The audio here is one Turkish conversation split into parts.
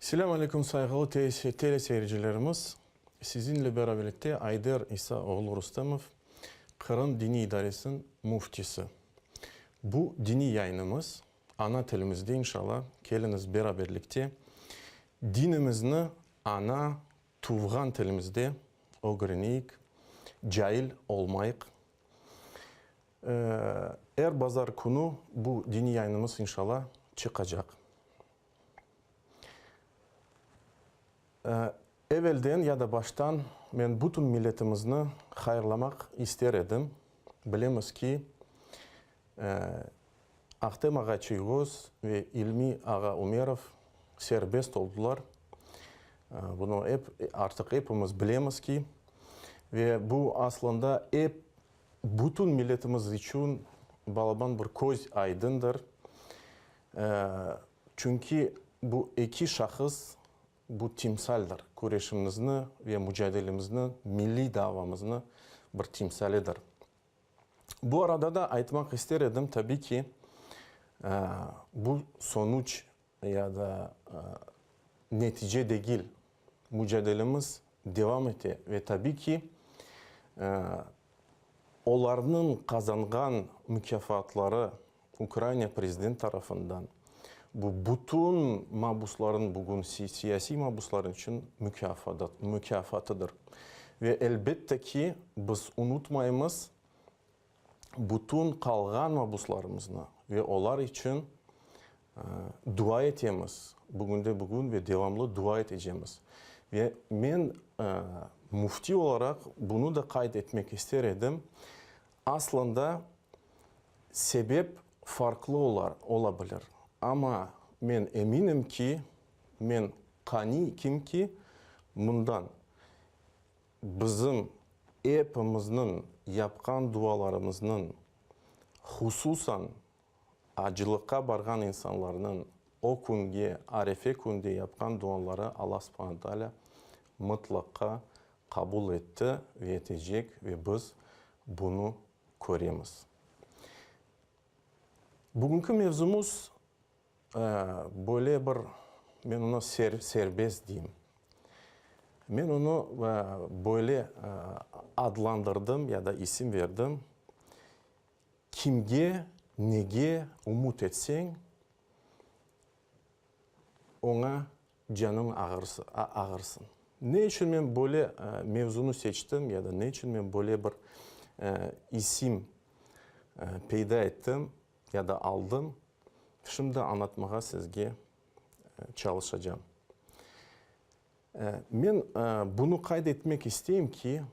Selamun Aleyküm saygılı teleseyircilerimiz. Sizinle beraberlikte Ayder İsaoğlu Rustamov, Kırım Dini İdaresi'nin muftisi. Bu dini yayınımız ana tilimizde inşallah geliniz beraberlikte dinimizni ana tuğgan tilimizde öğreniyik, cahil olmayık. Her pazar günü bu dini yayınımız inşallah çıkacak. Evvelden ya da baştan ben bütün milletimizni hayırlamak isterdim. Bilemiz ki Ahtem Ağa Çiygoz ve İlmi Ağa Umerov serbest oldular. Bunu artık hepimiz bilemiz ki ve bu aslında bütün milletimiz için balaban bir göz aydındır. Çünkü bu iki şahıs bu timsaldir. Kureyşimizni ve mücadelemizni, milli davamızını bir timsalidir. Bu arada da aytmak isterdim tabii ki bu sonuç ya da netice değil. Mücadelemiz devam etti ve tabii ki onların kazangan mükafatları Ukrayna prezident tarafından bu bütün mahpusların bugün siyasi mahpusların için mükafatıdır. Ve elbette ki biz unutmayımız bütün kalgan mahpuslarımızı ve onlar için dua etmemiz. Bugün ve devamlı dua edeceğimiz. Ve ben mufti olarak bunu da kaydetmek isterdim. Aslında sebep farklı olabilir. Ama ben eminim ki, ben kaniyim ki bundan bizim hepimizin yapkan dualarımızın hususan acılıkka bargan insanların o günge, Arefe günde yapkan duaları Allah subhanahu wa ta'ala mutlaka kabul etti ve edecek ve biz bunu görüyoruz. Bugünkü mevzumuz böyle bir, ben onu serbest diyeyim. Ben onu böyle adlandırdım ya da isim verdim. Kimge, nege umut etsen, ona canın ağırsın. Ne için ben böyle mevzunu seçtim ya da ne için ben böyle bir isim peyda ettim ya da aldım. Şimdi anlatmaya sizge çalışacağım. Ben bunu kaydetmek isteyeyim ki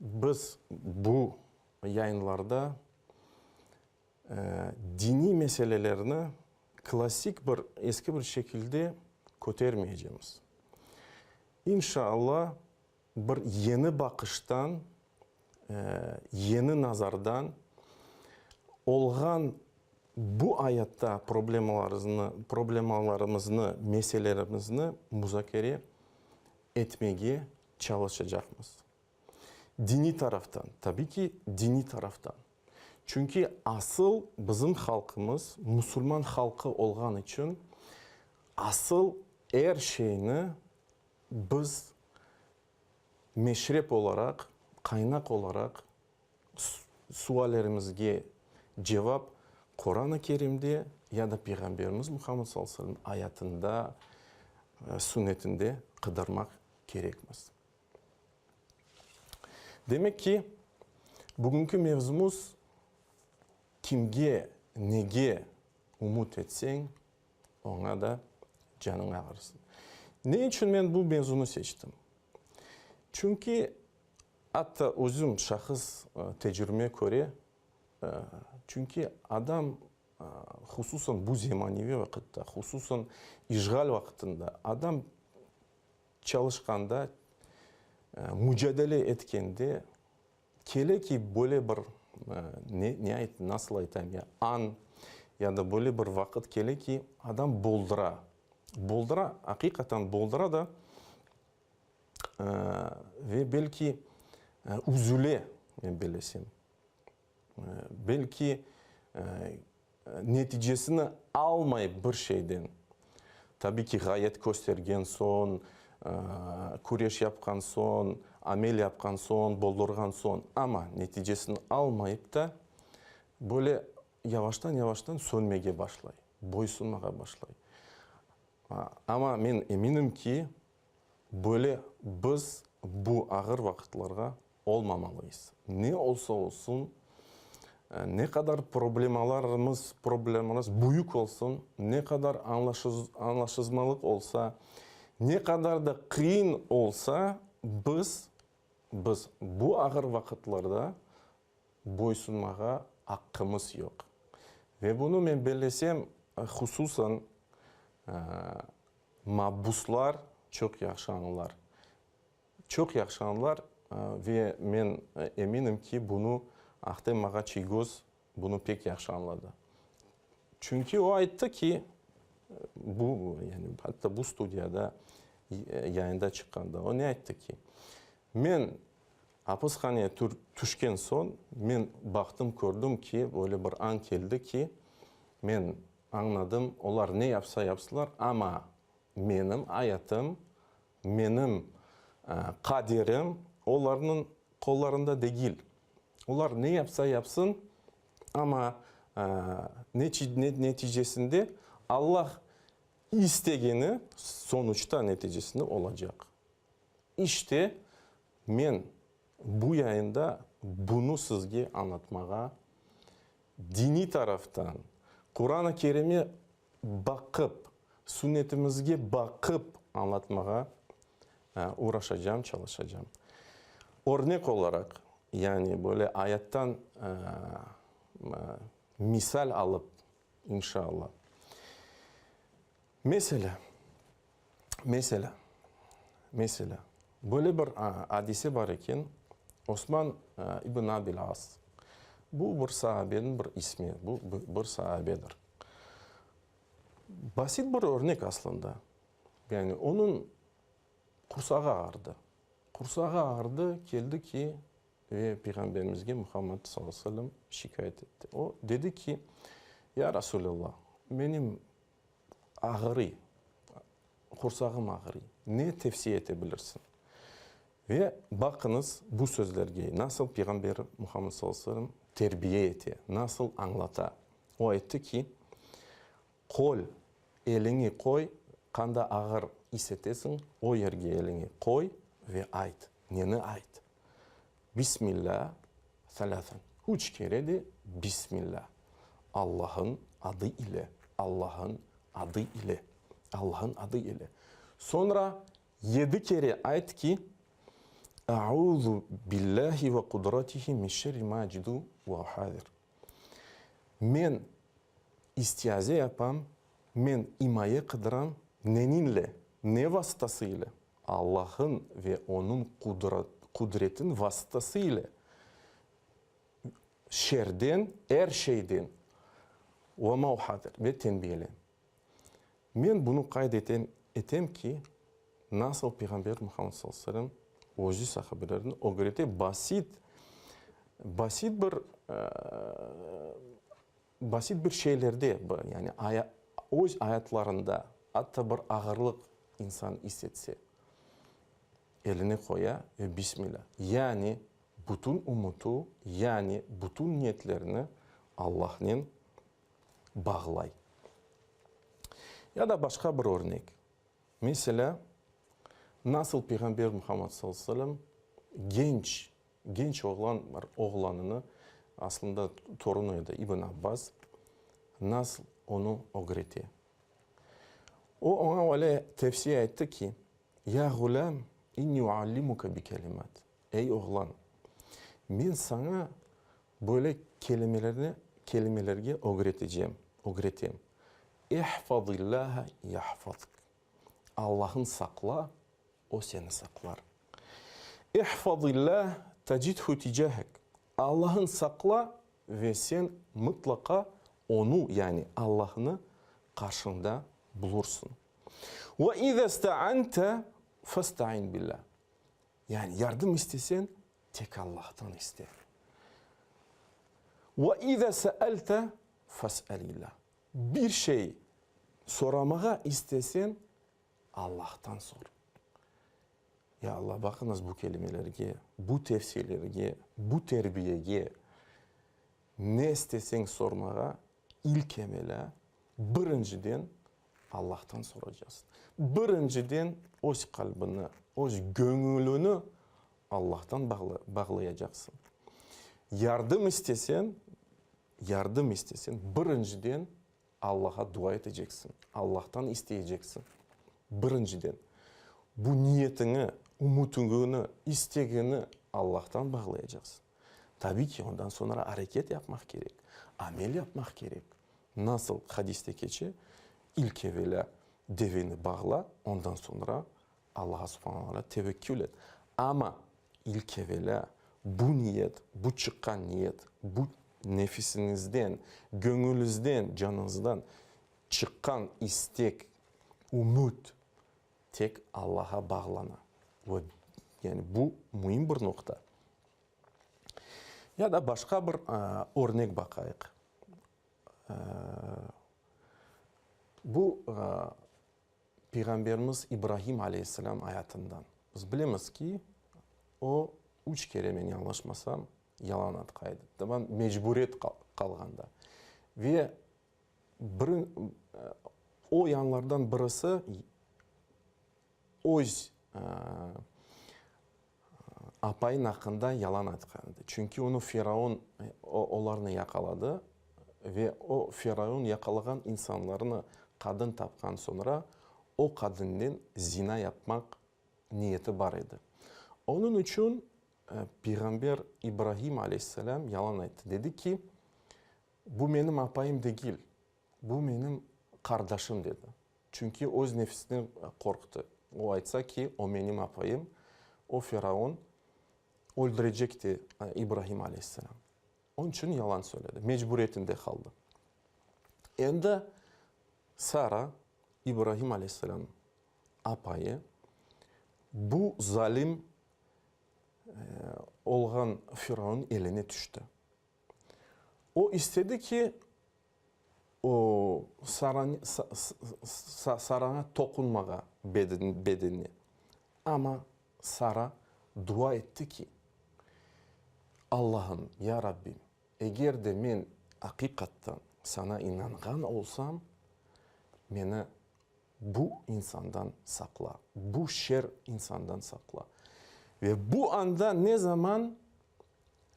biz bu yayınlarda dini meselelerini klasik bir eski bir şekilde kotarmayacağız. İnşallah bir yeni bakıştan, yeni nazardan olğan bu hayatta problemlerimizni, meselelerimizni müzakere etmeye çalışacağız. Dini taraftan, tabii ki dini taraftan. Çünkü asıl bizim halkımız, Müslüman halkı olğan için asıl her şeyini biz meşrep olarak, kaynak olarak suallerimizge cevap Kur'an-ı Kerim'de ya da Peygamberimiz Muhammed sallallahu aleyhi ve sellem hayatında, sünnetinde kıdırmak gerekmez. Demek ki bugünkü mevzumuz kimge, nege umut etsen ona da canın ağırsın. Ne için ben bu mevzunu seçtim? Çünkü hatta özüm şahıs tecrübeme göre çünkü adam hususan bu zemanevi vakitte, hususan işgal vaktinde adam çalışkanda, mücadele etkende kele ki böyle bir nasıl aytayım ya an ya da böyle bir vakit kele ki adam boldura hakikaten boldura da ve belki üzüle bilesem. Belki neticesini almayıp bir şeyden tabii ki gayet göstergen son, kureş yapkan son, amel yapkan son, boldurgan son ama neticesini almayıp da böyle yavaştan yavaştan sönmeye başlay, boysunmaya başlay. Ama ben eminim ki böyle biz bu ağır vakitlerga olmamalıyız. Ne olsa olsun, ne kadar problemlerimiz büyük olsun, ne kadar anlaşmazlık olsa, ne kadar da kıyın olsa biz bu ağır vakitlerde boysunmağa hakkımız yok. Ve bunu ben belirlesem hususan mabuslar çok yaxşı anlar. Çok yaxşı anlar ve ben eminim ki bunu Ahtem Ağa Çigoz bunu pek yaxşı anladı. Çünkü o ayıttı ki bu yani hatta bu stüdyoda yayında çıkanda o ne ayıttı ki men hapishaneye düşken son men baktım gördüm ki böyle bir an geldi ki men anladım onlar ne yapsa yapsılar ama benim hayatım, benim kaderim onların kollarında değil. Onlar ne yapsa yapsın ama neticesinde Allah istegeni sonuçta neticesinde olacak. İşte ben bu yayında bunu sizge anlatmaya, dini taraftan, Kur'an-ı Kerim'e bakıp, sünnetimizge bakıp anlatmaya uğraşacağım, çalışacağım. Örnek olarak yani böyle ayetten misal alıp inşallah. Mesela böyle bir hadise var iken Osman İbn Abil As. Bu bir sahabenin bir ismi, bu bir sahabedir. Basit bir örnek aslında. Yani onun kursağı ağrıdı. Kursağı ağrıdı, geldi ki ve Peygamberimizge Muhammed sallallahu aleyhi ve sellem şikayet etti. O dedi ki, ya Resulallah, benim ağrı, kursağım ağrı. Ne tavsiye edebilirsin? Ve bakınız bu sözlerge nasıl Peygamber Muhammed sallallahu aleyhi ve sellem terbiye etti, nasıl anlata. O etti ki, kol, elini koy, kanda ağır hissetesin, o yerge elini koy ve ait. Neni ait? Bismillah, salasen. 3 kere de Bismillah. Allah'ın adı ile, Allah'ın adı ile, Allah'ın adı ile. Sonra 7 kere ait ki, A'udhu billahi ve kudratihi min şerri ma acidu ve uhadir. Men istiaze yapam, men imaya kıdıram, neninle, ne vasıtasıyla? Allah'ın ve onun kudretin vasıtasıyla şerden, her şeyden ve mauhadir ve tenbihlen. Ben bunu kaydetem ki nasıl Peygamber Muhammed sallallahu aleyhi ve sellem oji sahabelerini öğretti basit bir şeylerde yani o ayetlerinde hatta bir ağırlık insan hissetse eline koya ve Bismillah. Yani bütün umutu, yani bütün niyetlerini Allah'ın bağlay. Ya da başka bir örnek. Mesela nasıl Peygamber Muhammed sallallahu aleyhi ve sellem genç oğlanını aslında torunuydu İbn Abbas nasıl onu öğretti. O ona öyle tavsiye etti ki ya gulam inni uallimuka bi kelimat. Ey oğlan ben sana böyle kelimeleri öğreteyim. İhfazillah yahfazk. Allah'ın sakla, o seni saklar. İhfazillah tecidhu ticahek. Allah'ın sakla ve sen mutlaka onu yani Allah'ını karşında bulursun. Ve izâ ista'ante fasta'in billah. Yani yardım istesen tek Allah'tan iste. Ve izâ se'elte fas'elillah. Bir şey Soramağa istesen Allah'tan sor. Ya Allah, bakınız bu kelimelerge, bu tefsirlerge, bu terbiyege ne istesen sormağa ilk emele birinciden Allah'tan soracaksın. Birinciden öz kalbini, öz gönlünü Allah'tan bağlayacaksın. Yardım istesen birinciden Allah'a dua edeceksin. Allah'tan isteyeceksin. Birinciden. Bu niyetini, umutunu, isteğini Allah'tan bağlayacaksın. Tabii ki ondan sonra hareket yapmak gerek. Amel yapmak gerek. Nasıl hadiste geçiyor? İlk evvela deveni bağla, ondan sonra Allah'a subhanahu wa ta'ala tevekkül et. Ama ilk evvela bu niyet, bu çıkan niyet, bu nefisinizden, gönlünüzden, canınızdan çıkan istek, umut tek Allah'a bağlana. Ve yani bu mühim bir nokta. Ya da başka bir örnek bakayık. Bu Peygamberimiz İbrahim Aleyhisselam hayatından. Biz biliriz ki o 3 kere, ben yanlışmasam, yalan atkaydı. Ben mecburiyet kalganda. Ve o yanlardan birisi öz apayın hakkında yalan atkandı. Çünkü onu Firavun onlarını yakaladı ve o Firavun yakalayan insanlarını kadın tapkan sonra o kadının zina yapmak niyeti var idi. Onun için Peygamber İbrahim Aleyhisselam yalan etti. Dedi ki bu benim apayım değil, bu benim kardeşim dedi. Çünkü öz nefsini korktu. O aytsa ki o benim apayım, o Firavun öldürecekti İbrahim Aleyhisselam. Onun için yalan söyledi. Mecburiyetinde kaldı. Şimdi Sara, İbrahim Aleyhisselam apayı, bu zalim olgan Firavun eline düştü. O istedi ki o Sara'na dokunmağa bedenini. Ama Sara dua etti ki Allah'ım, ya Rabbim, eğer de ben hakikaten sana inangan olsam, beni bu insandan sakla, bu şer insandan sakla. Ve bu anda ne zaman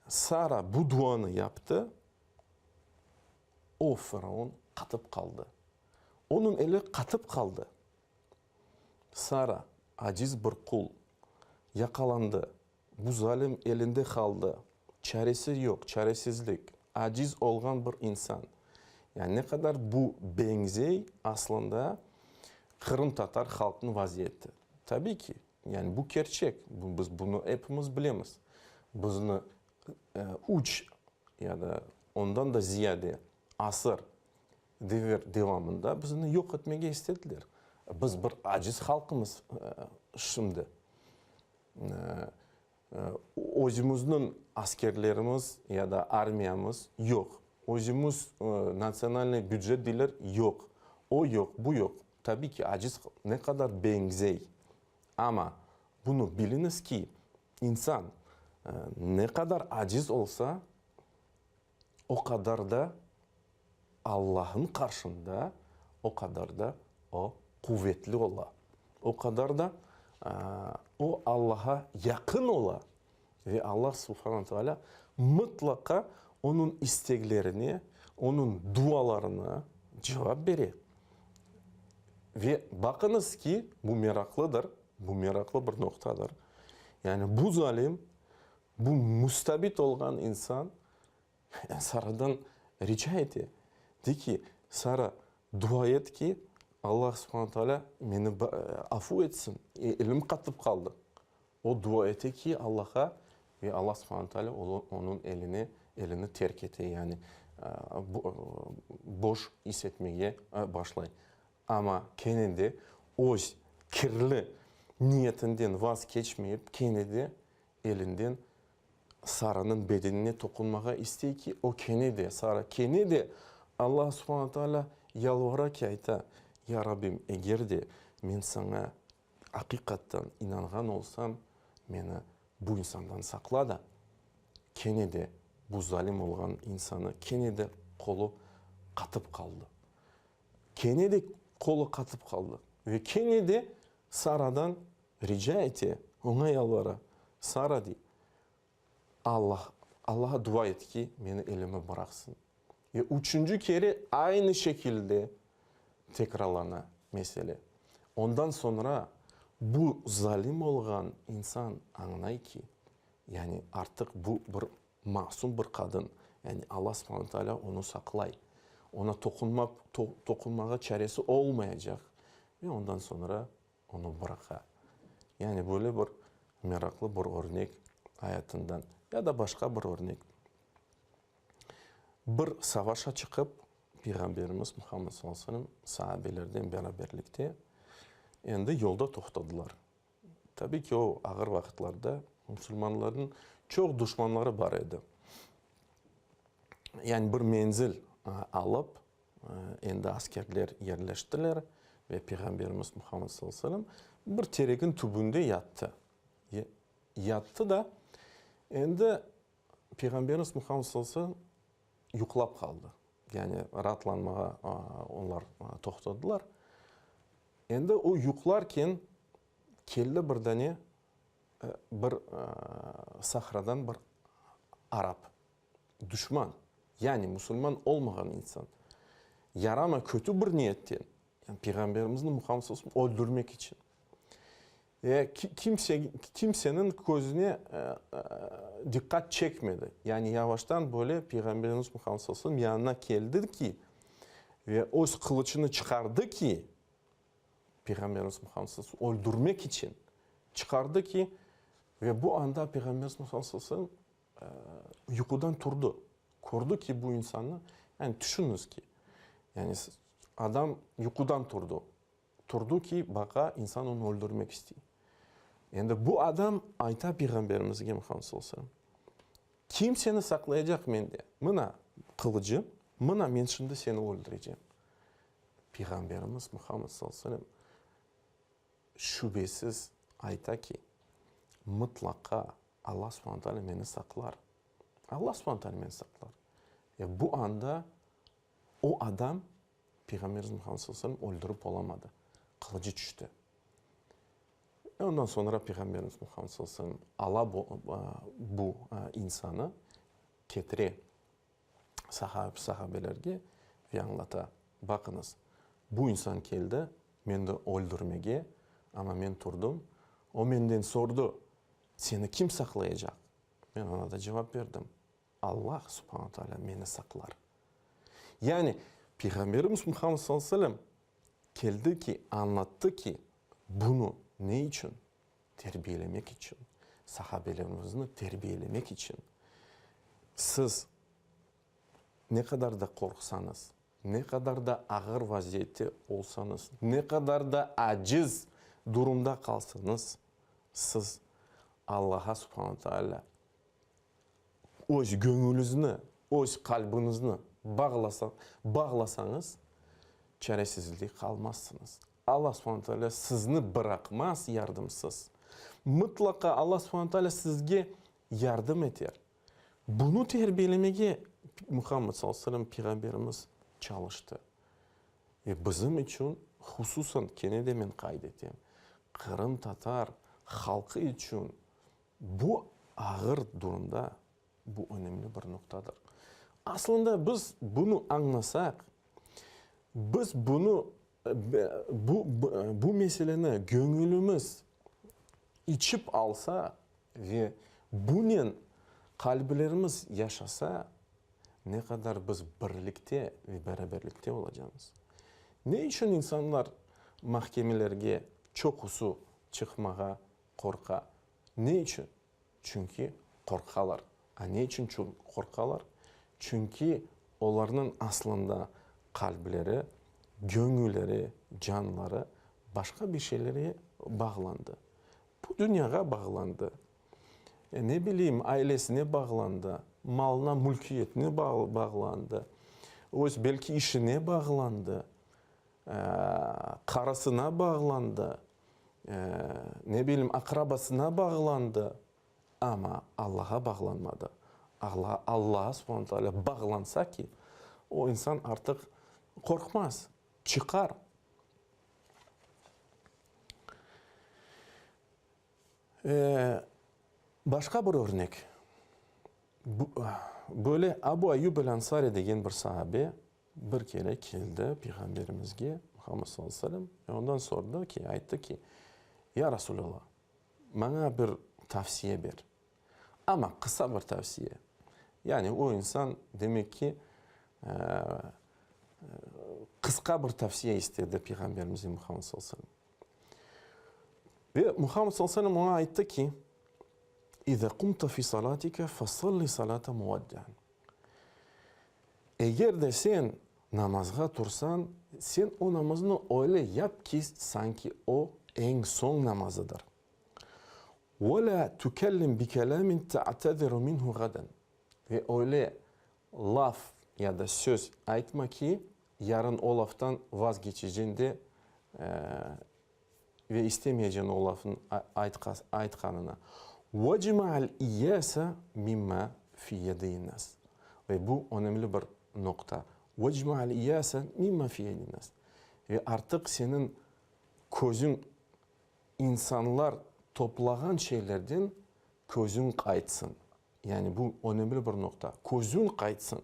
Sara bu duanı yaptı, o Firavun katıp kaldı. Onun eli katıp kaldı. Sara, aciz bir kul, yakalandı. Bu zalim elinde kaldı. Çaresi yok, çaresizlik. Aciz olan bir insan. Yani ne kadar bu benzey aslında Kırım Tatar halkının vaziyeti. Tabii ki. Yani bu gerçek. Biz bunu hepimiz bilemiz. Bunu uç ya da ondan da ziyade asır devamında bizi yok etmeye istediler. Biz bir aciz halkımız şimdi. Özümüzün askerlerimiz ya da armiyamız yok. Özümüz nasyonal bütçeler yok. O yok, bu yok. Tabii ki aciz ne kadar benzey. Ama bunu biliniz ki insan ne kadar aciz olsa o kadar da Allah'ın karşında o kadar da o kuvvetli ola. O kadar da o Allah'a yakın ola. Ve Allah subhanahu teala mutlaka onun isteklerini, onun dualarına cevap verir. Ve bakınız ki bu meraklıdır. Bu meraklı bir noktadır. Yani bu zalim, bu mustabit olan insan Sara'dan rica etti. De ki Sara dua et ki Allah subhanahu teala beni afu etsin. Elim katıp kaldı. O dua etti ki Allah'a ve Allah subhanahu teala onun elini terk etti. Yani boş hissetmeye başlayın. Ama kendi o kirli niyetinden vazgeçmeyip kendi elinden Sara'nın bedenine dokunmaya istiyor ki o Sara kendi Allah subhanahu teala yalvara ki ayta, я Раббим, егер де мен саңа ақиқаттан инанған олсам, мені бұл инсандан сақла да, кене де бұл залим болған инсаны, кене де қолы қатып қалды. Кене де қолы қатып қалды. Ve kene de Sara'dan rica etti, ona yalvara. Sara di, Allah'a dua et ki beni elime bıraksın. Ve üçüncü kere aynı şekilde tekrarlana mesele. Ondan sonra bu zalim olan insan anlay ki, yani artık bu bir masum bir kadın, yani Allah s.w.t. onu saklay. Ona dokunmağa çaresi olmayacak. Ve ondan sonra onu bırakar. Yani böyle bir meraklı bir örnek hayatından ya da başka bir örnek. Bir savaşa çıkıp Peygamberimiz Muhammed sallallahu aleyhi ve sellem sahabelerden beraberlikte endi yolda toxtadılar. Tabii ki o ağır vakitlerde Müslümanların çok düşmanları var idi. Yani bir menzil alıp endi askerler yerleştiler ve Peygamberimiz Muhammed sallallahu aleyhi ve sellem bir terekin tübünde yattı. Yattı da endi Peygamberimiz Muhammed sallallahu aleyhi ve sellem yuklap kaldı. Yani rahatlanmağa onlar toxtadılar. Endi o yuklarken keldi bir tane bir sahradan bir Arap, düşman, yani Müslüman olmayan insan. Yarama kötü bir niyetten, yani Peygamberimizin Muhammed sallallahu aleyhi ve sellem öldürmek için. Kimsenin gözüne dikkat çekmedi. Yani yavaştan böyle Peygamberimiz Muhammed sallallahu aleyhi ve sellem yanına geldi ki ve o kılıçını çıkardı ki Peygamberimiz Muhammed sallallahu aleyhi ve sellem öldürmek için çıkardı ki ve bu anda Peygamberimiz Muhammed sallallahu aleyhi ve sellem yukarıdan turdu. Kurdu ki bu insanı, yani düşününüz ki yani adam yukarıdan turdu. Turdu ki baka insan onu öldürmek istiyor. Yani bu adam ayta Peygamberimizge Muhammed sallallahu aleyhi ve sellem. Kim seni saklayacak mende? Mına kılıcı, mına men şimdi seni öldüreceğim. Peygamberimiz Muhammed sallallahu aleyhi ve sellem şüphesiz ayta ki mutlaka Allah subhanahu beni saklar. Allah subhanahu beni saklar. Bu anda o adam Peygamberimiz Muhammed sallallahu aleyhi ve sellem öldürüp olamadı. Kılıcı düştü. Ondan sonra Peygamberimiz Muhammed sallallahu aleyhi ve sellem ala bu insanı getire sahabelerge ve anlata. Bakınız, bu insan geldi, beni de öldürmeye ama ben durdum. O benden sordu, seni kim saklayacak? Ben ona da cevap verdim. Allah subhanahu teala beni saklar. Yani Peygamberimiz Muhammed sallallahu aleyhi ve sellem geldi ki, anlattı ki bunu ne için? Terbiyelemek için. Sahabelerimizi terbiyelemek için. Siz ne kadar da korksanız, ne kadar da ağır vaziyette olsanız, ne kadar da aciz durumda kalsanız, siz Allah'a subhanahu teala öz gönlünüzü, öz kalbinizi bağlasanız, çaresizlik kalmazsınız. Allah subhanahu teala sizni bırakmaz yardımsız. Mutlaka Allah subhanahu teala sizge yardım eder. Bunu terbiyelemeye Muhammed sallallahu aleyhi ve sellem Peygamberimiz çalıştı. Bizim için hususan kene de men kaydettim. Kırım Tatar halkı için bu ağır durumda bu önemli bir noktadır. Aslında biz bunu anlasak, biz bunu bu meseleni gönlümüz içip alsa ve bunun kalplerimiz yaşasa ne kadar biz birlikte ve beraberlikte olacağız. Ne için insanlar mahkemelerge çok usu çıkmaya korka? Ne için? Çünkü korkalar. Ne için korkalar? Çünkü onların aslında kalpleri, gönülleri, canları başka bir şeylere bağlandı. Bu dünyaya bağlandı. Ne bileyim ailesine bağlandı, malına, mülkiyetine bağlandı. Belki işine bağlandı. karısına bağlandı, ne bileyim akrabasına bağlandı ama Allah'a bağlanmadı. Allah'a subhanahu teala bağlansa ki o insan artık korkmaz, çıkar. Başka bir örnek. Böyle Abu Ayyub el-Ansari degen bir sahabe bir kere geldi Peygamberimizge Muhammed sallallahu aleyhi ve sellem. Ondan sordu ki, aytdı ki, ya Resulallah, bana bir tavsiye ver. Ama kısa bir tavsiye. Yani o insan demek ki kısa bir tavsiye istedi Peygamberimiz Muhammed sallallahu aleyhi ve sellem. Ve Muhammed sallallahu aleyhi ve sellem ona aytdı ki, İza kumta fi salatika fasalli salata muveddi'an. Eğer de sen namazga tursan, sen o namazını öyle yap ki sanki o en son namazıdır. وَلَا تُكَلِّمْ بِكَلَامٍ تَعْتَذِرُ مِنْهُ غَدًا. Ve öyle laf ya da söz aytma ki yarın o laftan vazgeçeceğinde ve istemeyeceğin o lafın aytkanına. وَجْمَعَ الْاِيَّاسَ مِمَّا فِي يَدَيِ النَّاسِ. Ve bu önemli bir nokta. وَجْمَعَ الْاِيَّاسَ مِمَّا فِي يَدَيِ النَّاسِ. Ve artık senin közün insanlar toplanan şeylerden közün kaytsın. Yani bu önemli bir nokta. Közün kaytsın.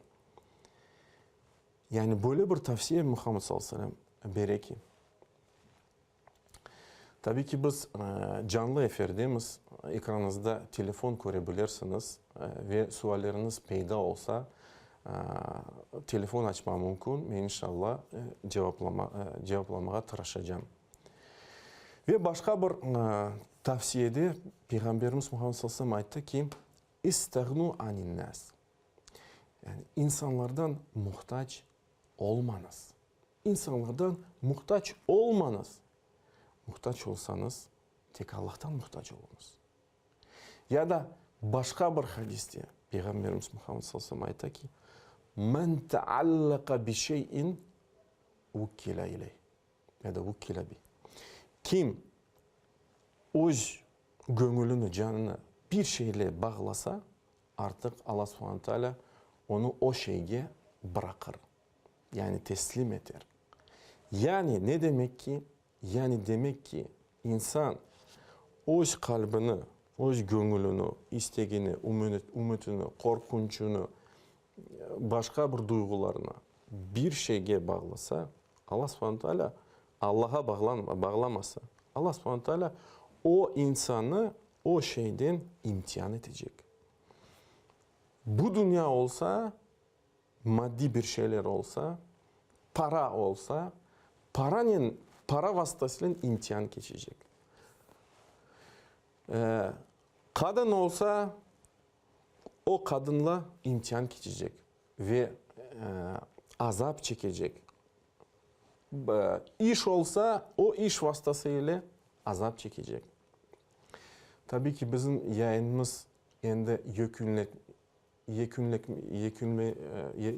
Yani böyle bir tavsiye Muhammed sallallahu aleyhi ve sellem bereki. Tabii ki biz canlı eferdemiz. Ekranınızda telefon görebilirsiniz ve sualleriniz peyda olsa telefon açmam mümkün. Ben inşallah cevaplamaya çalışacağım. Ve başka bir tavsiyede Peygamberimiz Muhammed sallallahu aleyhi ve sellem aytdı ki İstagnu anin nas. Yani insanlardan muhtaç olmanız. İnsanlardan muhtaç olmanız. Muhtaç olsanız tek Allah'tan muhtaç olunuz. Ya da başka bir hadiste Peygamberimiz Muhammed sallallahu aleyhi ve sellem aytdı ki men taallaka bi şeyin vukkila ileyh ya da vukkila bi. Kim öz gönlünü, canını bir şeyle bağlasa artık Allah subhanahu teala onu o şeye bırakır. Yani teslim eder. Yani ne demek ki? Yani demek ki insan öz kalbini, öz gönlünü, isteğini, umutunu, korkunçunu, başka bir duygularını bir şeye bağlasa Allah subhanahu teala Allah'a bağlamasa Allah subhanahu teala o insanı o şeyden imtihan edecek. Bu dünya olsa, maddi bir şeyler olsa, para olsa, para vasıtasıyla imtihan geçecek. Kadın olsa, o kadınla imtihan geçecek ve azap çekecek. İş olsa, o iş vasıtasıyla azap çekecek. Tabii ki bizim yayınımız endi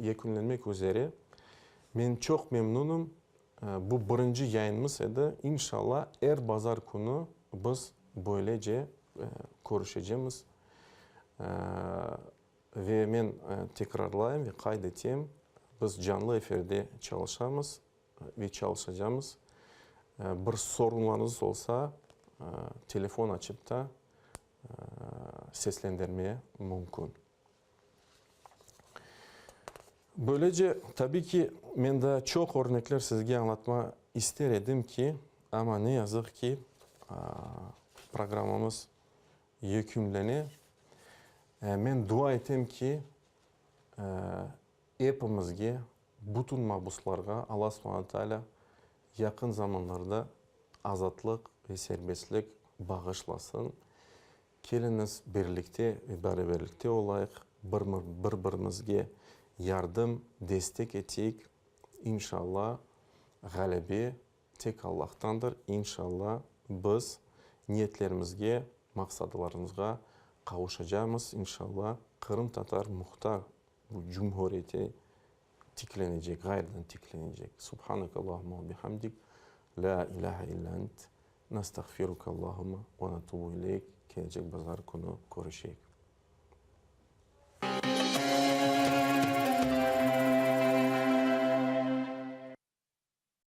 yekünlenmek üzere. Ben çok memnunum. Bu birinci yayınımız edi. İnşallah her pazar günü biz böylece görüşeceğiz. Ve ben tekrarlayayım ve kaydedeyim. Biz canlı eferde çalışacağız ve çalışacağız. Bir sorunlarınız olsa telefon açıp da seslendirmeye mümkün. Böylece tabii ki ben de çok örnekler sizge anlatma isterdim ki ama ne yazık ki programımız yekünleni. Ben dua ettim ki hepimizge, bütün mahpuslarga Allah subhanahu teala yakın zamanlarda azatlık ve serbestlik bağışlasın. Geliniz birlikte ve beraberlikte olayıq. Birbirimizge yardım, destek etik. İnşallah galibi tek Allah'tandır. İnşallah biz niyetlerimizge, maksadlarımızga kavuşacağımız. İnşallah Kırım Tatar Muhtar bu Cumhuriyeti tiklenecek, gayriden tiklenecek. Subhanakallahumma ve bihamdik. La ilahe illa ent. Nestağfiruka Allahumma ve netubu ileyk. Gelecek pazar günü görüşecek.